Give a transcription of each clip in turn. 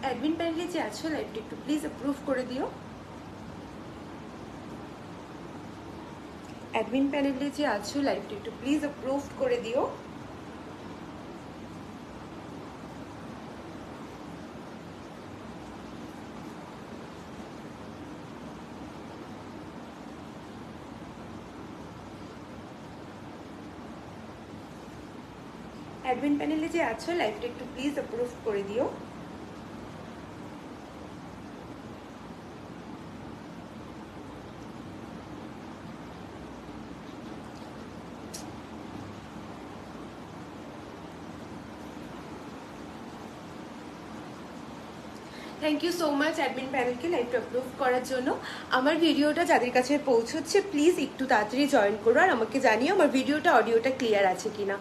Admin প্যানেলে যে আছো লাইভটা একটু প্লিজ অ্যাপ্রুভ করে দিও। অ্যাডমিন প্যানেলে যে আছো লাইভটা একটু প্লিজ অ্যাপ্রুভ করে দিও। অ্যাডমিন প্যানেলে যে আছো লাইভটা একটু প্লিজ অ্যাপ্রুভ করে দিও। Thank you so much admin প্যানেলকে লাইভটা অ্যাপ্রুভ করার জন্য। আমার ভিডিওটা যাদের কাছে পৌঁছচ্ছে প্লিজ একটু তাড়াতাড়ি জয়েন করো আর আমাকে জানিও আমার ভিডিওটা অডিওটা ক্লিয়ার আছে কিনা।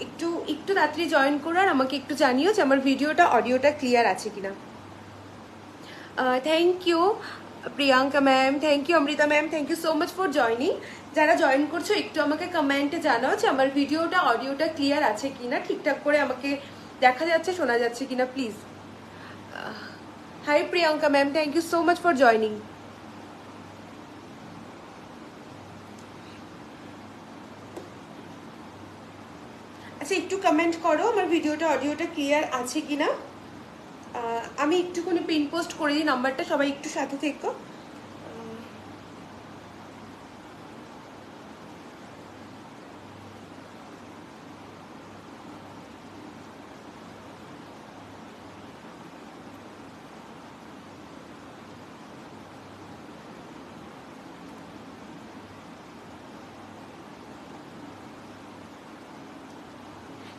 একটু একটু তাড়াতাড়ি জয়েন করো আর আমাকে একটু জানিও যে আমার ভিডিওটা অডিওটা ক্লিয়ার আছে কিনা। Thank you Priyanka ma'am, thank you Amrita ma'am, thank you so much for joining. যারা জয়েন করছো একটু আমাকে কমেন্টে জানাও যে আমার ভিডিওটা অডিওটা ক্লিয়ার আছে কিনা, ঠিকঠাক করে আমাকে দেখা যাচ্ছে শোনা যাচ্ছে কিনা please. Hi Priyanka ma'am, thank you so much for joining. আচ্ছা একটু কমেন্ট করো আমার ভিডিওটা অডিওটা ক্লিয়ার আছে কিনা। আমি একটুখানি পিন পোস্ট করে দিই নাম্বারটা, সবাই একটু সাথে থেকো।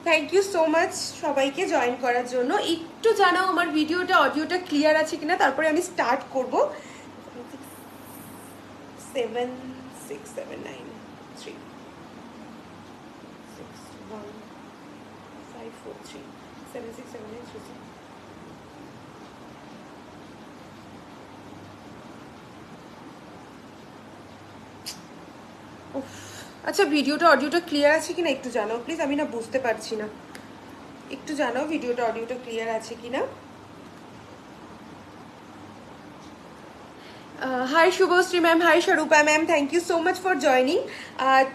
থ্যাংক ইউ সো মাচ সবাইকে জয়েন করার জন্য। একটু জানাও আমার ভিডিওটা অডিওটা ক্লিয়ার আছে কিনা, তারপরে আমি স্টার্ট করব। 7 6 7 9 3 6 1 5 4 3 7 6 7 9 3 6। আচ্ছা ভিডিওটা অডিওটা ক্লিয়ার আছে কিনা একটু জানাও প্লিজ, আমি না বুঝতে পারছি না। একটু জানাও ভিডিওটা অডিওটা ক্লিয়ার আছে কিনা। Hi Shubhashree ma'am, hi Swarupa ma'am, thank you so much for joining.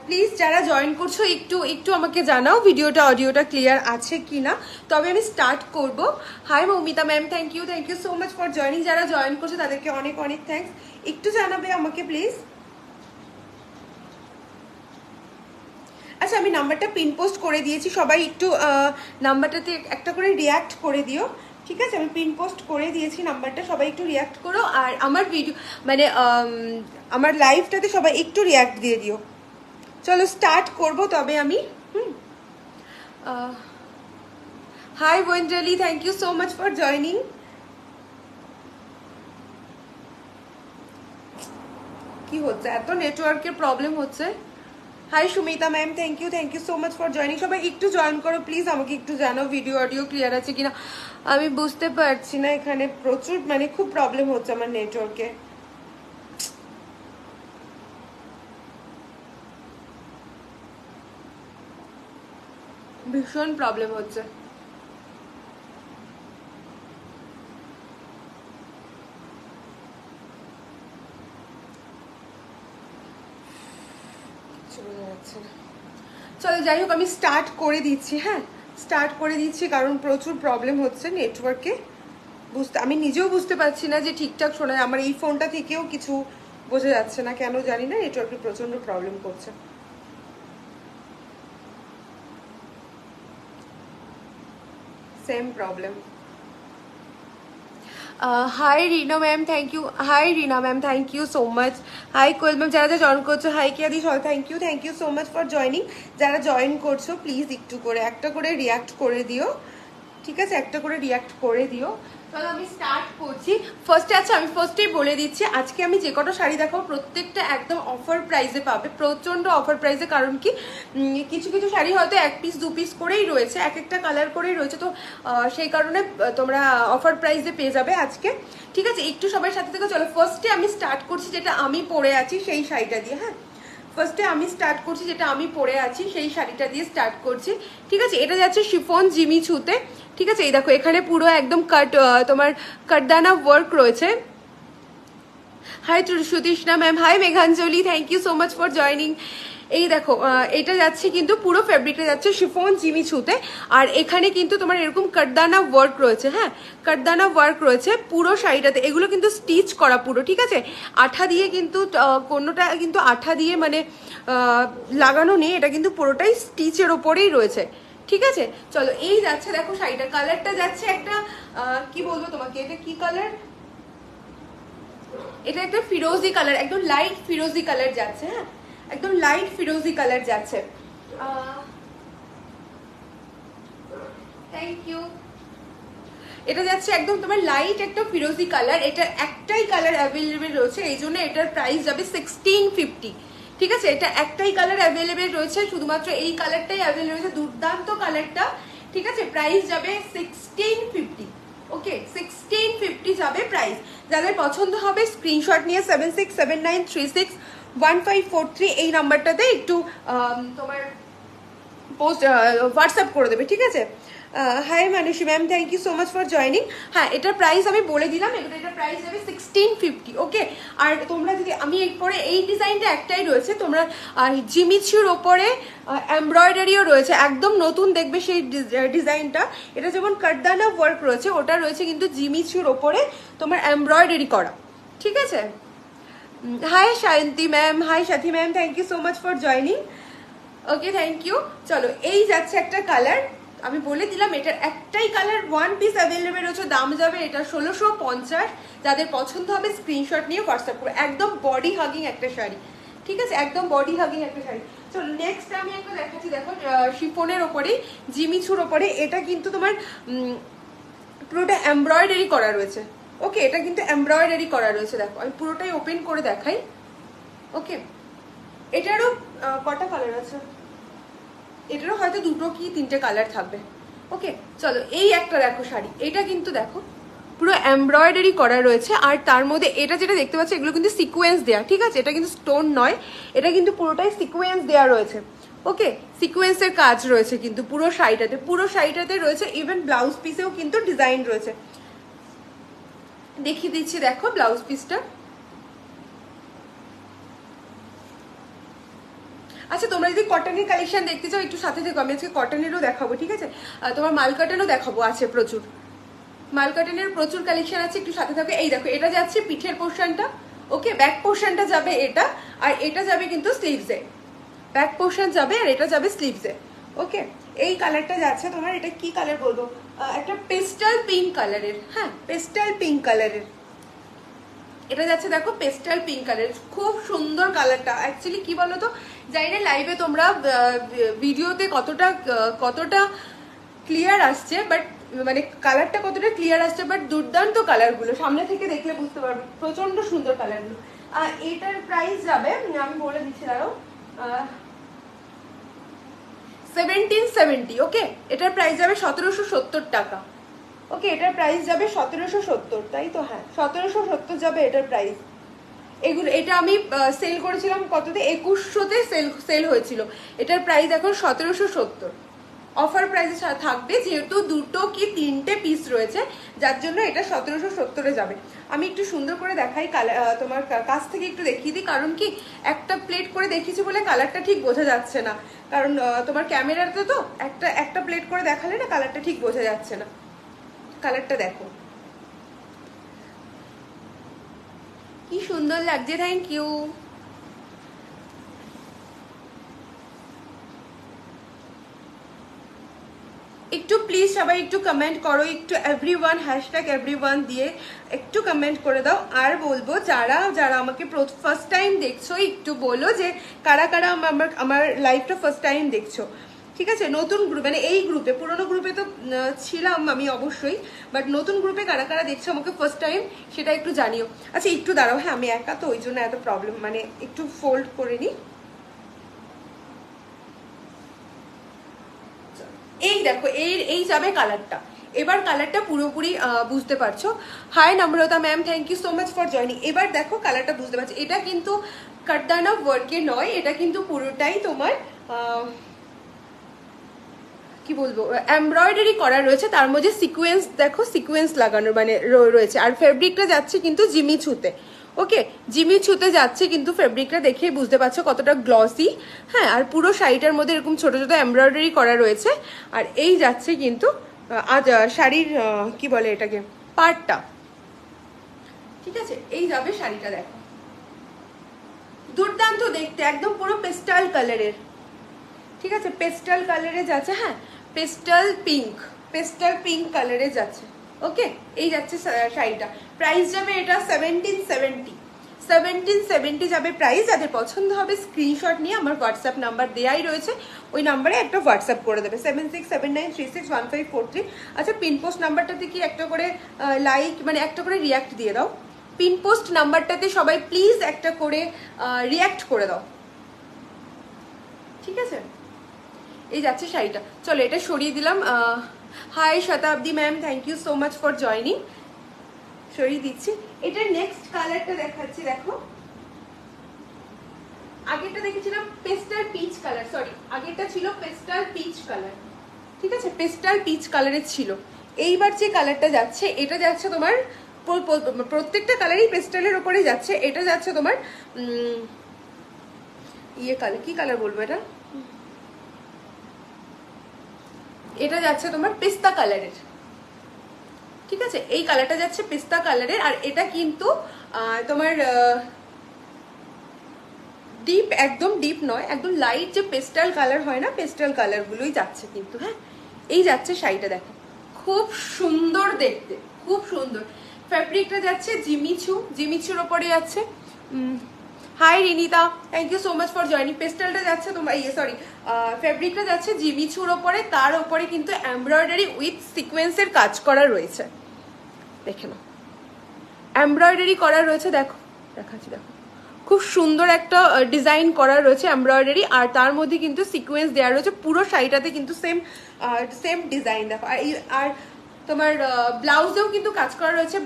Please যারা জয়েন করছো একটু একটু আমাকে জানাও ভিডিওটা অডিওটা ক্লিয়ার আছে কিনা, তবে আমি স্টার্ট করব। Hi Moumita ma'am, thank you so much for joining. যারা জয়েন করছো তাদেরকে অনেক অনেক থ্যাঙ্কস। একটু জানাবে আমাকে প্লিজ। আচ্ছা আমি নাম্বারটা পিন পোস্ট করে দিয়েছি, সবাই একটু নাম্বারটাতে একটা করে রিয়াক্ট করে দিও। ঠিক আছে আমি পিন পোস্ট করে দিয়েছি নাম্বারটা, সবাই একটু রিয়াক্ট করো। আর আমার ভিডিও মানে আমার লাইভটাতে সবাই একটু রিয়াক্ট দিয়ে দিও। চলো স্টার্ট করব তবে আমি। হাই ওয়েন্ড্রালি, thank you so much for joining. কি হচ্ছে, এত নেটওয়ার্কের প্রবলেম হচ্ছে। Hi Sumita ma'am, thank you so much for joining. সবাই একটু জয়েন করো প্লিজ, আমাকে একটু জানাও ভিডিও অডিও ক্লিয়ার আছে কিনা। আমি বুঝতে পারছি না, এখানে প্রচুর মানে খুব প্রবলেম হচ্ছে আমার নেটওয়ার্কে, ভীষণ প্রবলেম হচ্ছে। চলো যাই হোক আমি স্টার্ট করে দিচ্ছি। হ্যাঁ স্টার্ট করে দিচ্ছি কারণ প্রচুর প্রবলেম হচ্ছে নেটওয়ার্কে। আমি নিজেও বুঝতে পারছি না যে ঠিকঠাক শোনা যায়। আমার এই ফোনটা থেকেও কিছু বোঝা যাচ্ছে না, কেন জানি না, নেটওয়ার্কে প্রচন্ড প্রবলেম করছে। Same problem. Hi Rina ma'am, thank you. Hi Rina ma'am, thank you so much. Hi Koel ma'am, যারা জয়েন করছো হাই কিয়াদি সবাই thank you so much for joining. যারা জয়েন করছো প্লিজ একটু করে একটা করে রিয়াক্ট করে দিও। ঠিক আছে একটা করে রিয়াক্ট করে দিও। তাহলে আমি স্টার্ট করছি। ফার্স্টে আচ্ছা আমি ফার্স্টেই বলে দিচ্ছি আজকে আমি যে কটা শাড়ি দেখাবো প্রত্যেকটা একদম অফার প্রাইসে পাবে, প্রচণ্ড অফার প্রাইসে। কারণ কি কিছু কিছু শাড়ি হয়তো 1 পিস 2 পিস করেই রয়েছে, এক একটা কালার করেই রয়েছে, তো সেই কারণে তোমরা অফার প্রাইসে পেয়ে যাবে আজকে। ঠিক আছে একটু সবার সাথে থেকে চলো ফার্স্টে আমি স্টার্ট করছি যেটা আমি পরে আছি সেই শাড়িটা দিয়ে। হ্যাঁ ফার্স্টে আমি স্টার্ট করছি, যেটা আমি পরে আছি সেই শাড়িটা দিয়ে স্টার্ট করছি, ঠিক আছে। এটা যাচ্ছে শিফন জিমি ছুতে, ঠিক আছে। এই দেখো এখানে পুরো একদম তোমার কাটদানা ওয়ার্ক রয়েছে। Hi Sutrishna ma'am, hi Meghanjali, thank you so much for joining. এই দেখো এটা যাচ্ছে কিন্তু পুরো ফেব্রিকটা যাচ্ছে শিফন জিমি ছুতে, আর এখানে কিন্তু তোমার এরকম কাটদানা ওয়ার্ক রয়েছে, হ্যাঁ কাটদানা ওয়ার্ক রয়েছে পুরো শাড়িটাতে। এগুলো কিন্তু স্টিচ করা পুরো, ঠিক আছে, আঠা দিয়ে কিন্তু কোনোটা কিন্তু আঠা দিয়ে মানে লাগানো নেই, এটা কিন্তু পুরোটাই স্টিচের ওপরেই রয়েছে, ঠিক আছে। চলো এই যাচ্ছে দেখো শাড়িটার কালারটা যাচ্ছে একটা কি বলবো তোমাকে, এটা কি কালার, এটা একটা ফিরোজি কালার, একদম লাইট ফিরোজি কালার যাচ্ছে, হ্যাঁ একদম লাইট ফিরোজি কালার যাচ্ছে। Thank you. এটা যাচ্ছে একদম তোমার লাইট একটা ফিরোজি কালার, এটা একটাই কালার অ্যাভেলেবেল রয়েছে, এই জন্য এটার প্রাইস যাবে 1650, ঠিক আছে। এটা একটাই কালার অ্যাভেলেবেল রয়েছে, শুধুমাত্র এই কালারটাই অ্যাভেলেবেল রয়েছে, দুর্দান্ত কালারটা, ঠিক আছে। প্রাইস যাবে 1650, ওকে 1650 যাবে প্রাইস। যাদের পছন্দ হবে স্ক্রিনশট নিয়ে 7679361543 এই নাম্বারটাতে একটু তোমার পোস্ট হোয়াটসঅ্যাপ করে দেবে, ঠিক আছে। Hi Mansi ma'am, thank you so much for joining. হ্যাঁ এটার প্রাইস আমি বলে দিলাম, এটার প্রাইস যাবে 1650, ওকে। আর তোমরা যদি আমি এরপরে এই ডিজাইনটা একটাই রয়েছে, তোমরা জিমিচুর ওপরে এমব্রয়ডারিও রয়েছে, একদম নতুন দেখবে সেই ডিজাইনটা। এটা যেমন কাটদানা ওয়ার্ক রয়েছে, ওটা রয়েছে কিন্তু জিমিচুর ওপরে তোমার এমব্রয়ডারি করা, ঠিক আছে। Hi Shayanti ma'am, hi Sathi ma'am, thank you so much for joining, okay thank you. চলো এই যাচ্ছে একটা কালার, আমি বলে দিলাম এটার একটাই কালার, ওয়ান পিস অ্যাভেলেবেল রয়েছে, দাম যাবে এটা 1650। যাদের পছন্দ হবে স্ক্রিনশট নিয়ে হোয়াটসঅ্যাপ করবে, একদম বডি হাগিং একটা শাড়ি, ঠিক আছে, একদম বডি হাগিং একটা শাড়ি। চলো নেক্সট আমি একটা দেখাচ্ছি, দেখো শিফনের ওপরেই জিমিচুর ওপরে, এটা কিন্তু তোমার পুরোটা এমব্রয়ডারি করা রয়েছে, ওকে এটা কিন্তু এমব্রয়ডারি করা রয়েছে, দেখো আমি পুরোটাই ওপেন করে দেখাই, ওকে। এটারও কটা কালার আছে, এটারও হয়তো দুটো কি তিনটে কালার থাকবে, ওকে। চলো এই একটা দেখো শাড়ি, এটা কিন্তু দেখো পুরো এমব্রয়ডারি করা রয়েছে, আর তার মধ্যে এটা যেটা দেখতে পাচ্ছি এগুলো কিন্তু সিকোয়েন্স দেয়া, ঠিক আছে, এটা কিন্তু স্টোন নয়, এটা কিন্তু পুরোটাই সিকোয়েন্স দেয়া রয়েছে, ওকে সিকোয়েন্সের কাজ রয়েছে কিন্তু পুরো শাড়িটাতে রয়েছে, ইভেন ব্লাউজ পিসেও কিন্তু ডিজাইন রয়েছে, দেখিয়ে দিচ্ছি দেখো ব্লাউজ পিসটা। আচ্ছা তোমরা যদি কটনের কালেকশন দেখতে চাও একটু সাথে দেখো, আমি আজকে কটনেরও দেখাবো, ঠিক আছে, তোমার মাল কটনও দেখাবো, আছে প্রচুর মাল কটনের প্রচুর কালেকশন আছে, একটু সাথে থাকবে। এই দেখো এটা যাচ্ছে পিঠের পোর্শনটা, ওকে ব্যাক পোর্শনটা যাবে এটা, আর এটা যাবে কিন্তু স্লিভসে, ব্যাক পোর্শন যাবে আর এটা যাবে স্লিভসে, ওকে। এই কালারটা যাচ্ছে তোমার, এটা কি কালার বলবো, একটা পেস্টাল পিঙ্ক কালারের, হ্যাঁ পেস্টাল পিঙ্ক কালারের, এটা যাচ্ছে দেখো পেস্টাল পিঙ্ক কালার, খুব সুন্দর কালারটা। অ্যাকচুয়ালি কি বলতো, জানি না লাইভে তোমরা ভিডিওতে কতটা ক্লিয়ার আসছে, বাট মানে কালারটা কতটা ক্লিয়ার আসছে, বাট দুর্দান্ত কালারগুলো, সামনে থেকে দেখলে বুঝতে পারবে প্রচন্ড সুন্দর কালারগুলো। এটার প্রাইস যাবে আমি বলে দিচ্ছি দাঁড়াও, 1770, ওকে এটার প্রাইস যাবে 1770 টাকা, ওকে এটার প্রাইস যাবে 1770, তাই তো, হ্যাঁ 1770 যাবে এটার প্রাইস। এগুলো এটা আমি সেল করেছিলাম কততে, 2100-তে সেল হয়েছিল, এটার প্রাইস এখন 1770, অফার প্রাইসে থাকবে, যেহেতু দুটো কি তিনটে পিস রয়েছে যার জন্য এটা 1770-এ যাবে। আমি একটু সুন্দর করে দেখাই, তোমার কাছ থেকে একটু দেখিয়ে দিই, কারণ কি একটা প্লেট করে দেখিয়েছি বলে কালারটা ঠিক বোঝা যাচ্ছে না, কারণ তোমার ক্যামেরাতে তো একটা প্লেট করে দেখালে না কালারটা ঠিক বোঝা যাচ্ছে না। কালারটা দেখো কি সুন্দর লাগছে, থ্যাংক ইউ। একটু প্লিজ সবাই একটু কমেন্ট করো, একটু এভরিওয়ান হ্যাশট্যাগ এভরিওয়ান দিয়ে একটু কমেন্ট করে দাও। আর বলবো যারা যারা আমাকে ফার্স্ট টাইম দেখছো একটু বলো যে কারা কারা আমার লাইভটা ফার্স্ট টাইম দেখছো, ঠিক আছে। নতুন গ্রুপ মানে এই গ্রুপে, পুরোনো গ্রুপে তো ছিলাম আমি অবশ্যই, বাট নতুন গ্রুপে কারা কারা দেখছো আমাকে ফার্স্ট টাইম সেটা একটু জানিও। আচ্ছা একটু দাঁড়াও, হ্যাঁ আমি একা তো ওই জন্য এত প্রবলেম, মানে একটু ফোল্ড করে নিই। এই দেখো এই যাবে কালারটা, এবার কালারটা পুরোপুরি বুঝতে পারছো। Hi Namrata ma'am, thank you so much for joining. এবার দেখো কালারটা বুঝতে পারছো, এটা কিন্তু কাটদানা ওয়ার্কে নয়, এটা কিন্তু পুরোটাই তোমার কি বলবো এমব্রয়ডারি করা রয়েছে, তার মধ্যে সিকোয়েন্স দেখো, সিকোয়েন্স লাগানো মানে রয়েছে। আর ফেব্রিকটা যাচ্ছে কিন্তু জিমি ছুতে, ওকে জিমি ছুতে যাচ্ছে কিন্তু ফেব্রিকটা দেখে বুঝতে পারছো কতটা গ্লসি। হ্যাঁ, আর পুরো শাড়িটার মধ্যে এরকম ছোট ছোট এমব্রয়ডারি করা রয়েছে। আর এই যাচ্ছে কিন্তু আজ শাড়ির কি বলে এটাকে, পার্টটা। ঠিক আছে, এই যাবে শাড়িটা, দেখো দুর্দান্ত দেখতে, একদম পুরো পেস্টাল কালারের। ঠিক আছে, পেস্টাল কালারে যাচ্ছে, হ্যাঁ পেস্টাল পিঙ্ক কালারে যাচ্ছে। ওকে, এই যাচ্ছে শাড়িটা। প্রাইস যাবে এটা 1770 যাবে প্রাইস। যাদের পছন্দ হবে স্ক্রিনশট নিয়ে আমার হোয়াটসঅ্যাপ নাম্বার দেয়াই রয়েছে, ওই নাম্বারে একটা হোয়াটসঅ্যাপ করে দেবে 7679361543। আচ্ছা, পিনপোস্ট নাম্বারটাতে কি একটা করে লাইক মানে একটা করে রিয়াক্ট দিয়ে দাও। পিনপোস্ট নাম্বারটাতে সবাই প্লিজ একটা করে রিয়াক্ট করে দাও, ঠিক আছে। এই যাচ্ছে শাড়িটা, চলো এটা সরিয়ে দিলাম। Hi Shatabdi ma'am, thank you so much for joining. সরিয়ে দিচ্ছি। এটার নেক্সট কালারটা দেখাচ্ছি, দেখো আগেরটা দেখেছিলাম পেস্টাল পিচ কালার, সরি আগেরটা ছিল পেস্টাল পিচ কালার, ঠিক আছে পেস্টাল পিচ কালারের ছিল। এইবার যে কালারটা যাচ্ছে এটা যাচ্ছে তোমার প্রত্যেকটা কালারই পেস্টালের ওপরে যাচ্ছে। এটা যাচ্ছে তোমার ইয়ে কালার, কি কালার বলবো এটা, এটা যাচ্ছে তোমার পেস্তা কালারের, ঠিক আছে এই কালারটা যাচ্ছে পেস্তা কালারের। আর এটা কিন্তু তোমার ডিপ, একদম ডিপ নয়, একদম লাইট যে পেস্টাল কালার হয় না, পেস্টাল কালার গুলোই যাচ্ছে কিন্তু। হ্যাঁ, এই যাচ্ছে শাড়িটা, দেখো খুব সুন্দর দেখতে, খুব সুন্দর। ফ্যাব্রিকটা যাচ্ছে জিমিচুর ওপরে যাচ্ছে। Hi Rinita, thank you so much for joining. পেস্টালটা যাচ্ছে তোমার সরি ফ্যাব্রিকটা যাচ্ছে জিমিচুর ওপরে, তার ওপরে কিন্তু এমব্রয়ডারি উইথ সিকোয়েন্সের কাজ করা রয়েছে, দেখে নাও এমব্রয়ডারি করা রয়েছে, দেখো দেখাচ্ছি, দেখো খুব সুন্দর একটা ডিজাইন করা রয়েছে এমব্রয়ডারি, আর তার মধ্যে কিন্তু সিকোয়েন্স দেওয়া রয়েছে পুরো শাড়িটাতে কিন্তু সেম ডিজাইন দেখো। আর তোমার ব্লাউজেও কিন্তু কাজ করা রয়েছে,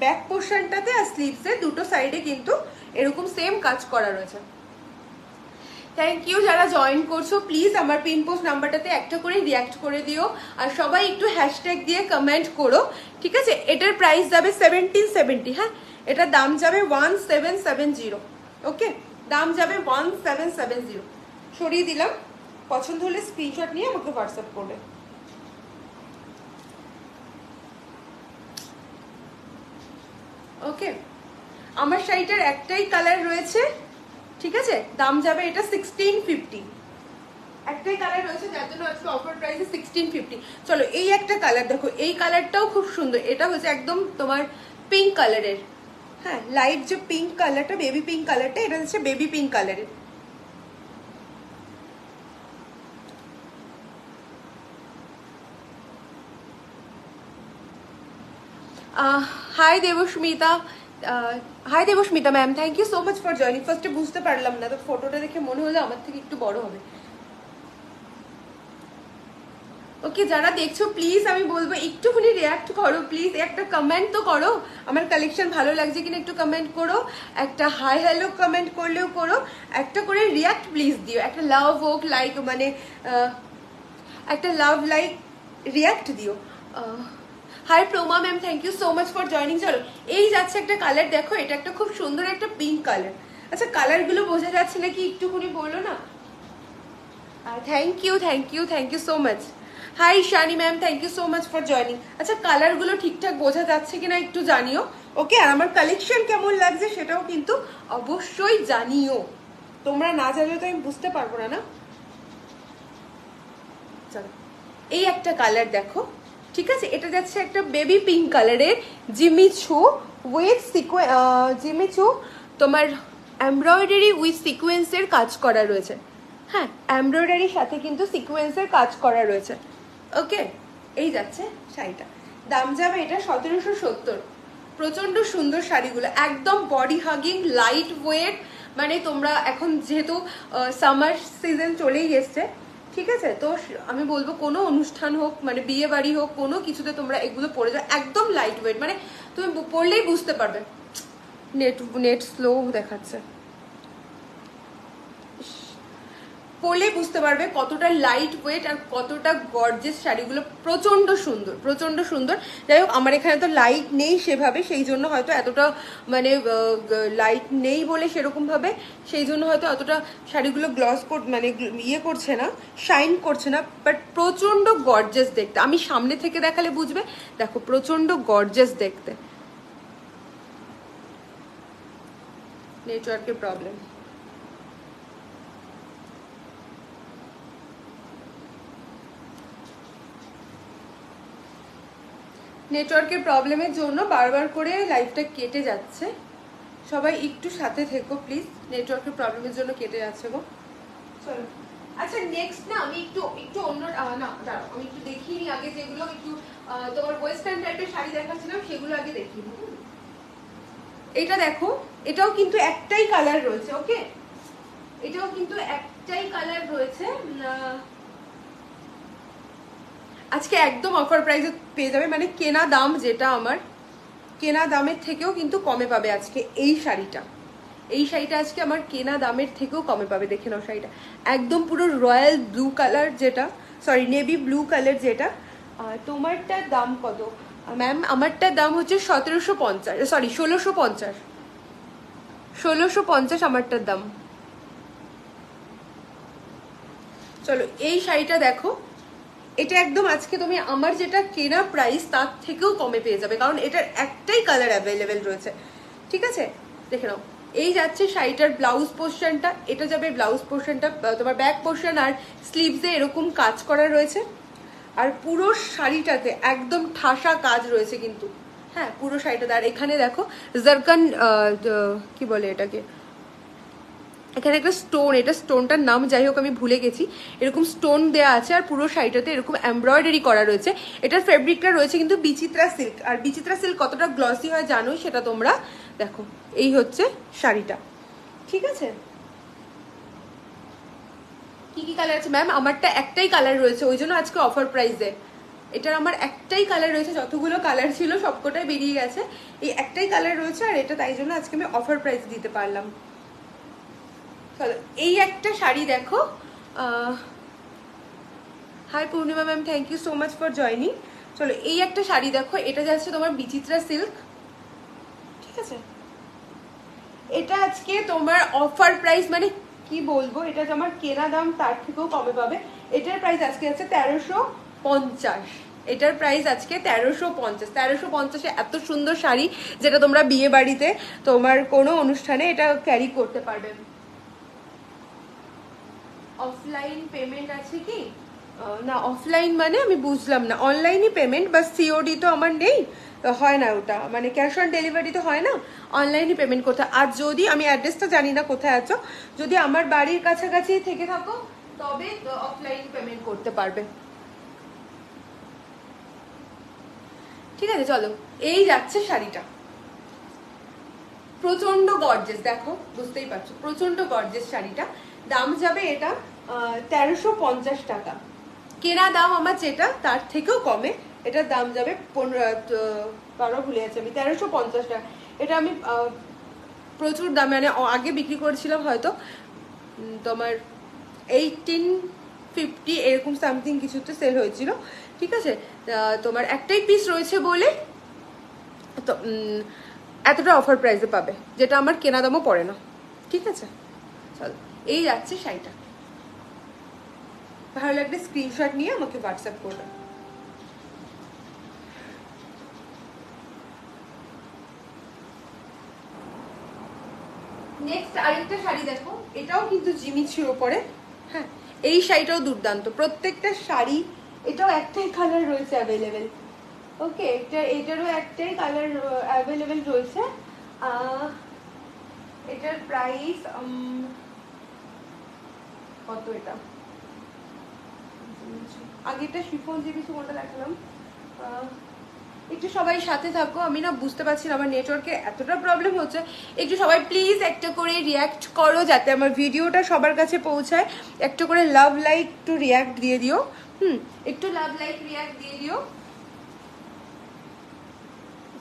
ব্যাক পোর্শনটাতে আর স্লিভসে দুটো সাইডে কিন্তু এরকম সেম কাজ করা রয়েছে। থ্যাংক ইউ যারা জয়েন করছো, প্লিজ আমার পিন পোস্ট নাম্বারটাতে একটা করে রিয়াক্ট করে দিও, আর সবাই একটু হ্যাশট্যাগ দিয়ে কমেন্ট করো, ঠিক আছে। এটার প্রাইস যাবে 1770, হ্যাঁ এটার দাম যাবে 1770, ওকে দাম যাবে 1770। সরিয়ে দিলাম, পছন্দ হলে স্ক্রিনশট নিয়ে আমাকে হোয়াটসঅ্যাপ করবে। ওকে, আমার শাড়িটার একটাই কালার রয়েছে, ঠিক আছে দাম যাবে এটা 1650, একটাই কালার রয়েছে যার জন্য আজকে অফার প্রাইসে 1650। চলো এই একটা কালার দেখো, এই কালারটাও খুব সুন্দর, এটা হচ্ছে একদম তোমার পিঙ্ক কালারের, হ্যাঁ লাইট যে পিঙ্ক কালারটা, বেবি পিঙ্ক কালারটা, এটা হচ্ছে বেবি পিঙ্ক কালারের। Hi Debasmita, hi Debasmita ma'am, thank you so much for joining. ফার্স্টে বুঝতে পারলাম না, তো ফটোটা দেখে মনে হলো আমার থেকে একটু বড় হবে। ওকে, যারা দেখছো প্লিজ আমি বলবো একটুখানি রিয়াক্ট করো, প্লিজ একটা কমেন্ট তো করো, আমার কালেকশন ভালো লাগছে কিনা একটু কমেন্ট করো, একটা হাই হ্যালো কমেন্ট করলেও করো, একটা করে রিয়াক্ট প্লিজ দিও, একটা লাভ হোক লাইক মানে একটা লাভ লাইক রিয়াক্ট দিও। Hi Prama ma'am, thank you so much for joining. চলো এই যাচ্ছে একটা কালার, দেখো এটা একটা খুব সুন্দর একটা পিঙ্ক কালার। আচ্ছা কালারগুলো বোঝা যাচ্ছে নাকি একটুখানি বলো না। Thank you so much. Hi Shani ma'am, thank you so much for joining. আচ্ছা কালারগুলো ঠিকঠাক বোঝা যাচ্ছে কিনা একটু জানিও, ওকে। আর আমার কালেকশন কেমন লাগছে সেটাও কিন্তু অবশ্যই জানিও, তোমরা না জানলে তো আমি বুঝতে পারবো না। চলো এই একটা কালার দেখো, ঠিক আছে এটা যাচ্ছে একটা বেবি পিঙ্ক কালারের জিমিচু উইথ জিমিচু তোমার এমব্রয়ডারি উইথ সিকোয়েন্সের কাজ করা রয়েছে, হ্যাঁ এমব্রয়ডারির সাথে কিন্তু সিকোয়েন্সের কাজ করা রয়েছে, ওকে। এই যাচ্ছে শাড়িটা, দাম যাবে এটা 1770। প্রচন্ড সুন্দর শাড়িগুলো, একদম বডি হাগিং লাইট ওয়েট, মানে তোমরা এখন যেহেতু সামার সিজন চলেই এসছে, ঠিক আছে তো আমি বলবো কোনো অনুষ্ঠান হোক মানে বিয়ে বাড়ি হোক কোনো কিছুতে তোমরা এগুলো পরে যাও, একদম লাইট ওয়েট, মানে তুমি পরলেই বুঝতে পারবে। নেট স্লো দেখাচ্ছে, পরলে বুঝতে পারবে কতটা লাইট ওয়েট আর কতটা গর্জেস শাড়িগুলো। প্রচন্ড সুন্দর, প্রচন্ড সুন্দর। যাই হোক, আমার এখানে তো লাইট নেই সেভাবে, সেই জন্য হয়তো এতটা মানে লাইট নেই বলে সেরকম ভাবে সেই জন্য হয়তো এতটা শাড়িগুলো গ্লস মানে ইয়ে করছে না, শাইন করছে না, বাট প্রচন্ড গর্জেস দেখতে। আমি সামনে থেকে দেখালে বুঝবে, দেখো প্রচন্ড গর্জেস দেখতে। নেটওয়ার্কের প্রবলেম। নেটওয়ার্কের প্রবলেমের জন্য বারবার করে লাইভটা কেটে যাচ্ছে, সবাই একটু সাথে থেকো প্লিজ। নেটওয়ার্কের প্রবলেমের জন্য কেটে যাচ্ছে গো। চলো, আচ্ছা নেক্সট না আমি একটু একটু অন্য না দাঁড়াও, আমি একটু দেখিয়ে নিই আগে যেগুলো একটু তোমার ওয়েস্টার্ন টাইপের শাড়ি দেখাচ্ছিলাম সেগুলো আগে দেখিয়ে নিই। এটা দেখো, এটাও কিন্তু একটাই কালার রয়েছে, ওকে, এটাও কিন্তু একটাই কালার রয়েছে। আজকে একদম অফার প্রাইসে পেয়ে যাবে, মানে কেনা দাম যেটা আমার, কেনা দামের থেকেও কিন্তু কমে পাবে আজকে এই শাড়িটা। এই শাড়িটা আজকে আমার কেনা দামের থেকেও কমে পাবে। দেখে নাও শাড়িটা, একদম পুরো রয়্যাল ব্লু কালার যেটা, সরি নেভি ব্লু কালার যেটা। তোমারটার দাম কত ম্যাম? আমারটার দাম হচ্ছে 1750, সরি 1650, 1650 আমারটার দাম। চলো এই শাড়িটা দেখো, এটা একদম আজকে তুমি আমার যেটা কেনা প্রাইস তার থেকেও কমে পেয়ে যাবে, কারণ এটার একটাই কালার অ্যাভেলেবেল রয়েছে। ঠিক আছে, দেখে নাও। এই যাচ্ছে শাড়িটার ব্লাউজ পোর্শনটা, এটা যাবে ব্লাউজ পোর্শনটা, তোমার ব্যাক পোর্শন আর স্লিভসে এরকম কাজ করা রয়েছে। আর পুরো শাড়িটাতে একদম ঠাসা কাজ রয়েছে কিন্তু, হ্যাঁ পুরো শাড়িটাতে। আর এখানে দেখো জারকান, কি বলে এটাকে, এখানে একটা স্টোন, এটা স্টোনটার নাম যাই হোক আমি ভুলে গেছি, এরকম স্টোন দেওয়া আছে। আর পুরো শাড়িটাতে এরকম এমব্রয়ডারি করা রয়েছে। এটার ফেব্রিকটা রয়েছে কিন্তু বিচিত্রা সিল্ক। আর বিচিত্রা সিল্ক কতটা গ্লসি হয় জানোই, সেটা তোমরা দেখো। এই হচ্ছে শাড়িটা, ঠিক আছে। কি কি কালার আছে ম্যাম? আমারটা একটাই কালার রয়েছে, ওই জন্য আজকে অফার প্রাইসে। এটার আমার একটাই কালার রয়েছে, যতগুলো কালার ছিল সবকটাই বেরিয়ে গেছে, এই একটাই কালার রয়েছে। আর এটা তাই জন্য আজকে আমি অফার প্রাইস দিতে পারলাম। এই একটা শাড়ি দেখো। Hi Purnima ma'am, thank you so much for joining. চলো এই একটা শাড়ি দেখো, এটা যাচ্ছে তোমার বিচিত্রা সিল্ক, ঠিক আছে। এটা আজকে তোমার অফার প্রাইস, মানে কি বলবো, এটা আমার কেনা দাম তার থেকেও কমে পাবে। এটার প্রাইস আজকে আছে 1350। এটার প্রাইস আজকে 1350। 1350-এ এত সুন্দর শাড়ি, যেটা তোমরা বিয়ে বাড়িতে তোমার কোনো অনুষ্ঠানে এটা ক্যারি করতে পারবে। অফলাইন পেমেন্ট আছে কি? না অফলাইন মানে আমি বুঝলাম না, অনলাইনই পেমেন্ট, বা সিওডি তো আমার নেই, হয় না ওটা, মানে ক্যাশ অন ডেলিভারি তো হয় না, অনলাইনই পেমেন্ট করতে। আর যদি আমি অ্যাড্রেসটা জানি না কোথায় আছো, যদি আমার বাড়ির কাছাকাছি থেকে থাকো তবে অফলাইন পেমেন্ট করতে পারবে। ঠিক আছে, চলো এই যাচ্ছে শাড়িটা, প্রচন্ড গর্জেস, দেখো বুঝতেই পারছো প্রচন্ড গর্জেস শাড়িটা। দাম যাবে এটা 1350 টাকা। কেনা দাম আমার যেটা তার থেকেও কমে, এটার দাম যাবে 12 ভুলে যাচ্ছে আমি, 1350 টাকা। এটা আমি প্রচুর দামে, মানে আগে বিক্রি করেছিলাম হয়তো তোমার 1850 এরকম সামথিং কিছুতে সেল হয়েছিল। ঠিক আছে, তোমার একটাই পিস রয়েছে বলে তো এতটা অফার প্রাইসে পাবে, যেটা আমার কেনা দামও পড়ে না। ঠিক আছে, চলো এই যাচ্ছে শাড়িটা। ভালো লাগলে স্ক্রিনশট নিয়ে আমাকে হোয়াটসঅ্যাপ করবে। নেক্সট আরেকটা শাড়ি দেখো, এটাও কিন্তু জিমিচির ওপরে। হ্যাঁ, এই শাড়িটাও দুর্দান্ত, প্রত্যেকটা শাড়ি। এটাও একটাই কালার রয়েছে অ্যাভেলেবেল, ওকে, এটারও একটাই কালার অ্যাভেলেবেল রয়েছে। এটার প্রাইস কত? এটা আগেটা শিফন জিমিচি, কোনটা দেখালাম? একটু সবাই সাথে থাকো, আমি না বুঝতে পারছি না, আমার নেটওয়ার্কে এতটা প্রবলেম হচ্ছে। একটু সবাই প্লিজ একটা করে রিয়াক্ট করো, যাতে আমার ভিডিওটা সবার কাছে পৌঁছায়। একটা করে লাভ লাইক টু রিয়াক্ট দিয়ে দিও, একটু লাভ লাইক রিয়াক্ট দিয়ে দিও।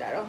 দাঁড়াও,